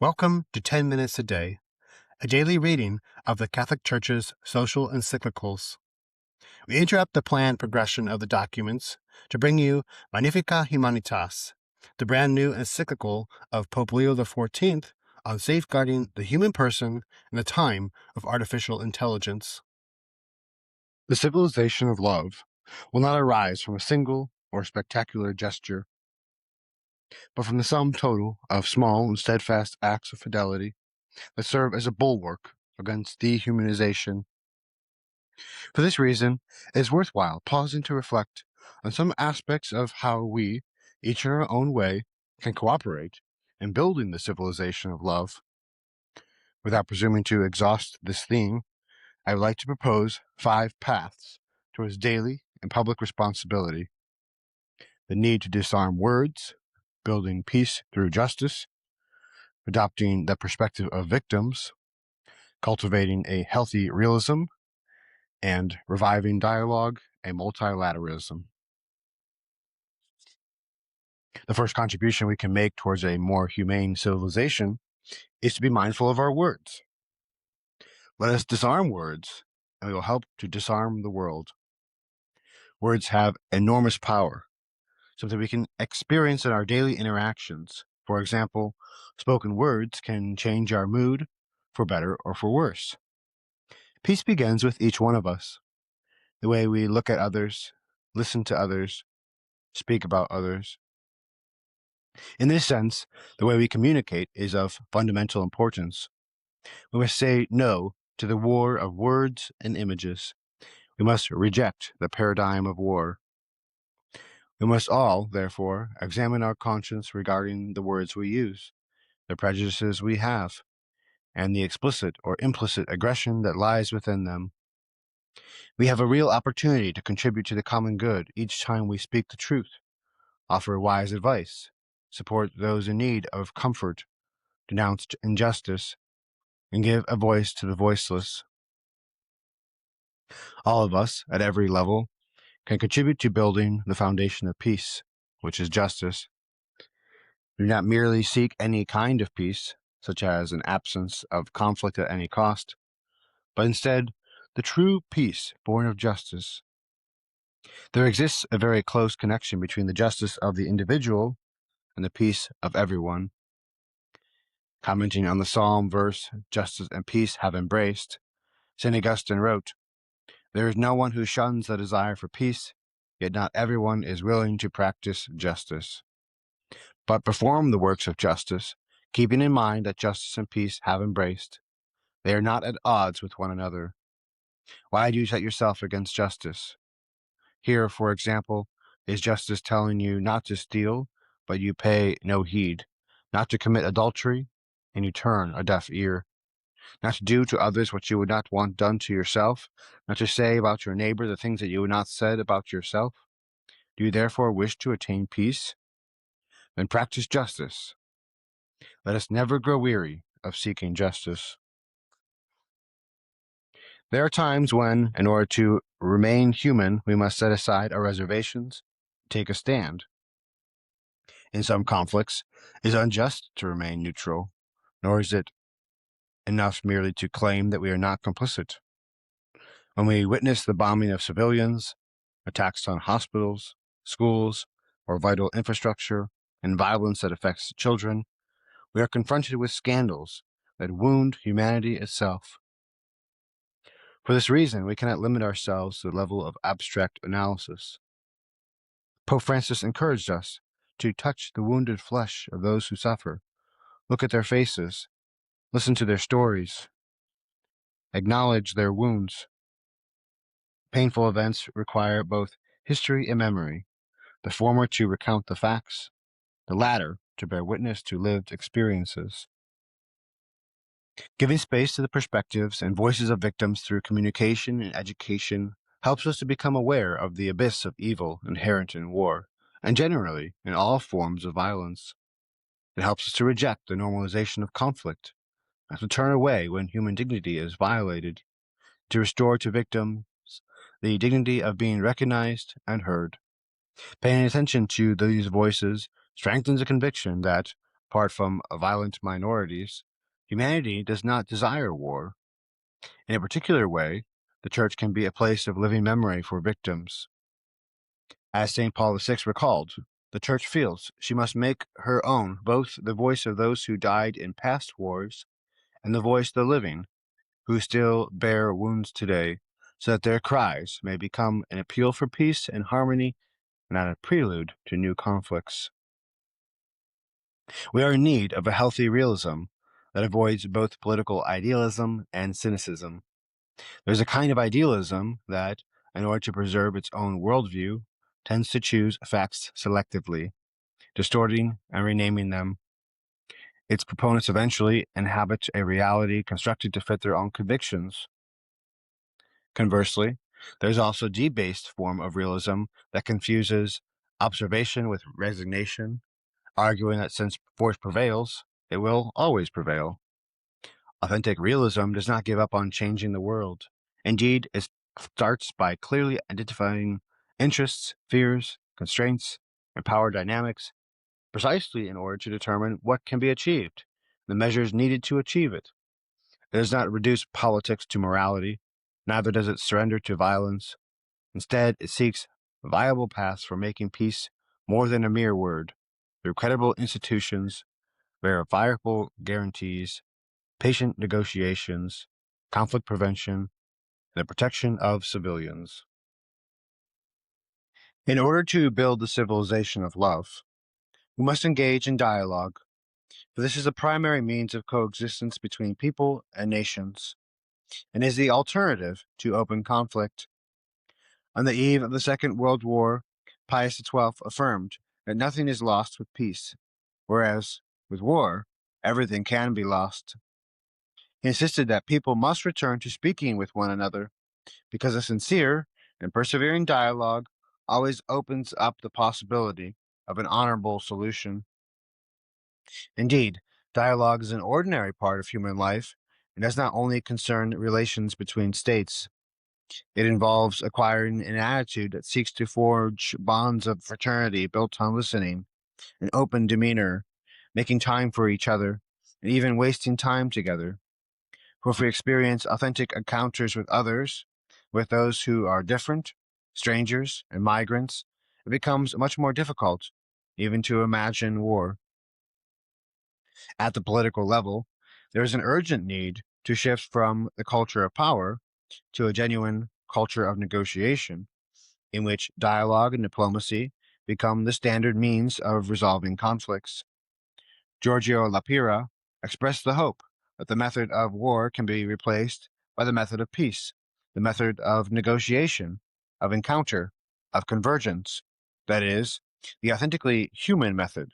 Welcome to 10 Minutes a Day, a daily reading of the Catholic Church's social encyclicals. We interrupt the planned progression of the documents to bring you Magnifica Humanitas, the brand new encyclical of Pope Leo XIV on safeguarding the human person in the time of artificial intelligence. The civilization of love will not arise from a single or spectacular gesture, but from the sum total of small and steadfast acts of fidelity that serve as a bulwark against dehumanization. For this reason, it is worthwhile pausing to reflect on some aspects of how we, each in our own way, can cooperate in building the civilization of love. Without presuming to exhaust this theme, I would like to propose 5 paths towards daily and public responsibility. The need to disarm words, building peace through justice, adopting the perspective of victims, cultivating a healthy realism, and reviving dialogue and multilateralism. The first contribution we can make towards a more humane civilization is to be mindful of our words. Let us disarm words, and we will help to disarm the world. Words have enormous power, something we can experience in our daily interactions. For example, spoken words can change our mood for better or for worse. Peace begins with each one of us. The way we look at others, listen to others, speak about others. In this sense, the way we communicate is of fundamental importance. We must say no to the war of words and images. We must reject the paradigm of war. We must all, therefore, examine our conscience regarding the words we use, the prejudices we have, and the explicit or implicit aggression that lies within them. We have a real opportunity to contribute to the common good each time we speak the truth, offer wise advice, support those in need of comfort, denounce injustice, and give a voice to the voiceless. All of us, at every level, can contribute to building the foundation of peace, which is justice. We do not merely seek any kind of peace, such as an absence of conflict at any cost, but instead the true peace born of justice. There exists a very close connection between the justice of the individual and the peace of everyone. Commenting on the psalm verse, "Justice and peace have embraced," St. Augustine wrote, "There is no one who shuns the desire for peace, yet not everyone is willing to practice justice. But perform the works of justice, keeping in mind that justice and peace have embraced. They are not at odds with one another. Why do you set yourself against justice? Here, for example, is justice telling you not to steal, but you pay no heed, not to commit adultery, and you turn a deaf ear, not to do to others what you would not want done to yourself, not to say about your neighbor the things that you would not said about yourself. Do you therefore wish to attain peace? Then practice justice. Let us never grow weary of seeking justice." There are times when, in order to remain human, we must set aside our reservations, take a stand. In some conflicts, it is unjust to remain neutral, nor is it enough merely to claim that we are not complicit. When we witness the bombing of civilians, attacks on hospitals, schools, or vital infrastructure, and violence that affects children, we are confronted with scandals that wound humanity itself. For this reason, we cannot limit ourselves to the level of abstract analysis. Pope Francis encouraged us to touch the wounded flesh of those who suffer, look at their faces, listen to their stories, acknowledge their wounds. Painful events require both history and memory, the former to recount the facts, the latter to bear witness to lived experiences. Giving space to the perspectives and voices of victims through communication and education helps us to become aware of the abyss of evil inherent in war, and generally in all forms of violence. It helps us to reject the normalization of conflict, and to turn away when human dignity is violated, to restore to victims the dignity of being recognized and heard. Paying attention to these voices strengthens the conviction that Apart from violent minorities, humanity does not desire war. In a particular way, the Church can be a place of living memory for victims. As St. Paul VI recalled, the Church feels she must make her own both the voice of those who died in past wars and the voice of the living, who still bear wounds today, so that their cries may become an appeal for peace and harmony, not a prelude to new conflicts. We are in need of a healthy realism that avoids both political idealism and cynicism. There's a kind of idealism that, in order to preserve its own worldview, tends to choose facts selectively, distorting and renaming them. Its proponents eventually inhabit a reality constructed to fit their own convictions. Conversely, there's also a debased form of realism that confuses observation with resignation, arguing that since force prevails, it will always prevail. Authentic realism does not give up on changing the world. Indeed, it starts by clearly identifying interests, fears, constraints, and power dynamics, precisely in order to determine what can be achieved, the measures needed to achieve it. It does not reduce politics to morality, neither does it surrender to violence. Instead, it seeks viable paths for making peace more than a mere word, through credible institutions, verifiable guarantees, patient negotiations, conflict prevention, and the protection of civilians. In order to build the civilization of love, we must engage in dialogue, for this is the primary means of coexistence between people and nations, and is the alternative to open conflict. On the eve of the Second World War, Pius XII affirmed that nothing is lost with peace, whereas with war, everything can be lost. He insisted that people must return to speaking with one another, because a sincere and persevering dialogue always opens up the possibility of an honorable solution. Indeed, dialogue is an ordinary part of human life and does not only concern relations between states. It involves acquiring an attitude that seeks to forge bonds of fraternity built on listening, an open demeanor, making time for each other, and even wasting time together. For if we experience authentic encounters with others, with those who are different, strangers, and migrants, it becomes much more difficult even to imagine war. At the political level, there is an urgent need to shift from the culture of power to a genuine culture of negotiation, in which dialogue and diplomacy become the standard means of resolving conflicts. Giorgio Lapira expressed the hope that the method of war can be replaced by the method of peace, the method of negotiation, of encounter, of convergence, that is, the authentically human method.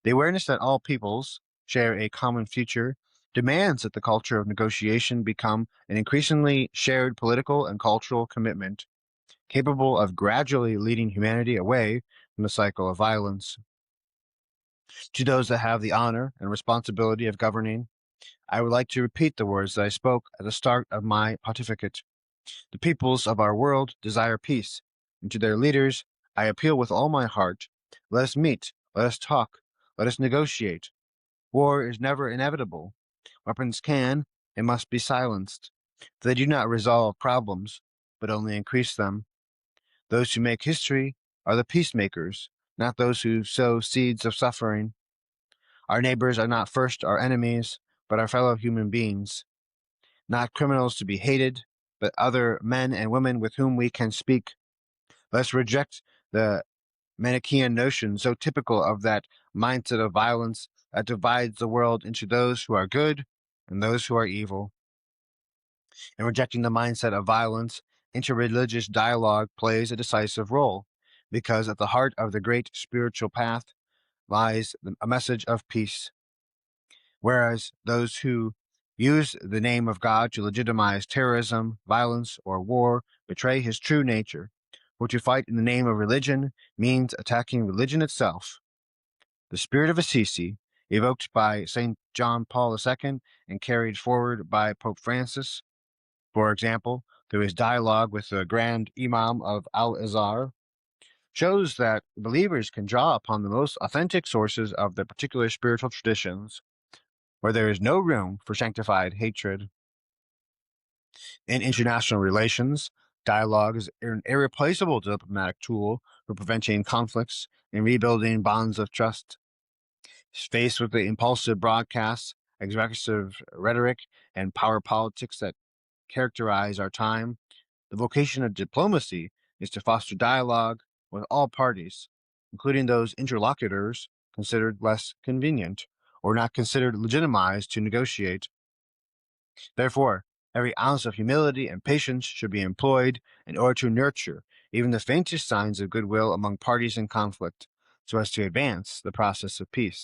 The awareness that all peoples share a common future demands that the culture of negotiation become an increasingly shared political and cultural commitment, capable of gradually leading humanity away from the cycle of violence. To those that have the honor and responsibility of governing, I would like to repeat the words that I spoke at the start of my pontificate. The peoples of our world desire peace, and to their leaders I appeal with all my heart. Let us meet, let us talk, let us negotiate. War is never inevitable. Weapons can and must be silenced. They do not resolve problems, but only increase them. Those who make history are the peacemakers, not those who sow seeds of suffering. Our neighbors are not first our enemies, but our fellow human beings. Not criminals to be hated, but other men and women with whom we can speak. Let's reject the Manichaean notion so typical of that mindset of violence that divides the world into those who are good and those who are evil. In rejecting the mindset of violence, interreligious dialogue plays a decisive role, because at the heart of the great spiritual path lies a message of peace. Whereas those who use the name of God to legitimize terrorism, violence, or war betray his true nature, for to fight in the name of religion means attacking religion itself. The spirit of Assisi, evoked by St. John Paul II and carried forward by Pope Francis, for example, through his dialogue with the Grand Imam of Al-Azhar, shows that believers can draw upon the most authentic sources of their particular spiritual traditions, where there is no room for sanctified hatred. In international relations, dialogue is an irreplaceable diplomatic tool for preventing conflicts and rebuilding bonds of trust. Faced with the impulsive broadcasts, aggressive rhetoric, and power politics that characterize our time, the vocation of diplomacy is to foster dialogue with all parties, including those interlocutors considered less convenient or not considered legitimized to negotiate. Therefore, every ounce of humility and patience should be employed in order to nurture even the faintest signs of goodwill among parties in conflict, so as to advance the process of peace.